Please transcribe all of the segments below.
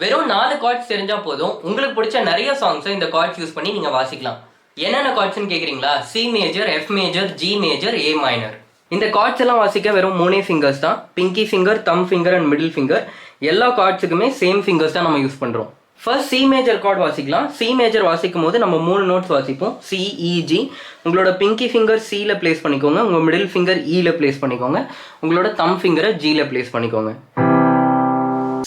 வெறும் 4 கார்ட்ஸ் தெரிஞ்சா போதும் உங்களுக்கு பிடிச்ச நிறைய சாங்ஸை இந்த கார்ட்ஸ் யூஸ் பண்ணி நீங்க வாசிக்கலாம். என்னென்ன கார்ட்ஸ்னு கேக்குறீங்களா? C major, F major, G major, ஏ மைனர். இந்த கார்ட்ஸ் எல்லாம் வாசிக்க வெறும் 3 ஃபிங்கர்ஸ் தான். Pinki finger, them finger and middle finger. எல்லா கார்ட்ஸுக்குமே சேம் ஃபிங்கர்ஸ் தான் நம்ம யூஸ் பண்றோம். ஃபர்ஸ்ட் சி மேஜர் கார்டு வாசிக்கலாம். சி மேஜர் வாசிக்கும் போது நம்ம 3 நோட்ஸ் வாசிப்போம். சி, இ, ஜி. உங்களோட பிங்கி ஃபிங்கர் சியில் பிளேஸ் பண்ணிக்கோங்க. உங்கள் மிடில் ஃபிங்கர் இயில் பிளேஸ் பண்ணிக்கோங்க. உங்களோட தம் ஃபிங்கரை ஜியில் பிளேஸ் பண்ணிக்கோங்க.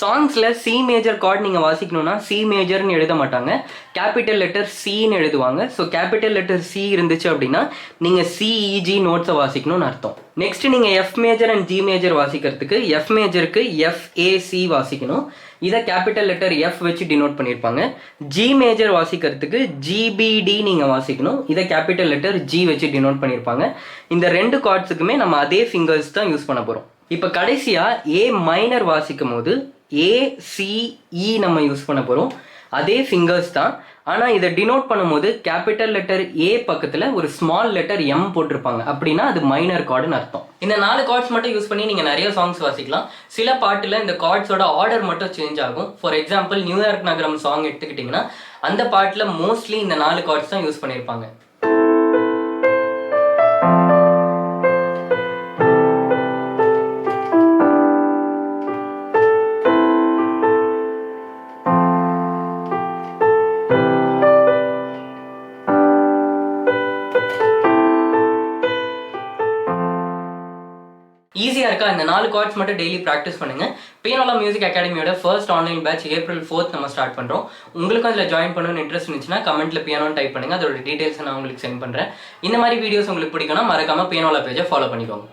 சாங்ஸில் சி மேஜர் கார்டு நீங்கள் வாசிக்கணும்னா சி மேஜர்னு எழுத மாட்டாங்க, கேபிட்டல் லெட்டர் சின்னு எழுதுவாங்க. ஸோ கேபிட்டல் லெட்டர் சி இருந்துச்சு அப்படின்னா நீங்கள் சிஇஜி நோட்ஸை வாசிக்கணும்னு அர்த்தம். நெக்ஸ்ட் நீங்கள் F major and G major வாசிக்கிறதுக்கு எஃப் மேஜருக்கு எஃப்ஏசி வாசிக்கணும். இதை கேபிட்டல் லெட்டர் எஃப் வச்சு டினோட் பண்ணியிருப்பாங்க. ஜி மேஜர் வாசிக்கிறதுக்கு ஜிபிடி நீங்கள் வாசிக்கணும். இதை கேபிட்டல் லெட்டர் ஜி வச்சு டினோட் பண்ணியிருப்பாங்க. இந்த 2 கார்ட்ஸுக்குமே நம்ம அதே ஃபிங்கர்ஸ் தான் யூஸ் பண்ண போகிறோம். இப்போ கடைசியாக ஏ மைனர் வாசிக்கும் போது ஏசிஇ நம்ம யூஸ் பண்ண போகிறோம். அதே ஃபிங்கர்ஸ் தான், ஆனால் இதை டினோட் பண்ணும்போது கேபிட்டல் லெட்டர் ஏ பக்கத்தில் ஒரு ஸ்மால் லெட்டர் எம் போட்டிருப்பாங்க. அப்படின்னா அது மைனர் கார்டுன்னு அர்த்தம். இந்த 4 கார்ட்ஸ் மட்டும் யூஸ் பண்ணி நீங்கள் நிறைய சாங்ஸ் வாசிக்கலாம். சில பாட்டில் இந்த கார்ட்ஸோட ஆர்டர் மட்டும் சேஞ்ச் ஆகும். ஃபார் எக்ஸாம்பிள் நியூயார்க் நகரம் சாங் எடுத்துக்கிட்டிங்கன்னா அந்த பாட்டில் மோஸ்ட்லி இந்த 4 கார்ட்ஸ் தான் யூஸ் பண்ணியிருப்பாங்க. ஈஸியாக இருக்கா? இந்த 4 கார்ட்ஸ் மட்டும் டெய்லி ப்ராக்டிஸ் பண்ணுங்கள். பியானோலா மியூசிக் அகாடமியோட first online batch April 4th நம்ம ஸ்டார்ட் பண்ணுறோம். உங்களுக்கும் அதில் ஜாயின் பண்ணணும்னு இன்ட்ரெஸ்ட் இருந்துச்சுன்னா கமெண்ட்டில் பியானோன்னு டைப் பண்ணுங்கள். அதோட டீட்டெயில்ஸ் நான் உங்களுக்கு சென்ட் பண்ணுறேன். இந்த மாதிரி வீடியோஸ் உங்களுக்கு பிடிக்கும்னா மறக்காமல் பியானோலா பேஜை ஃபாலோ பண்ணிக்கோங்க.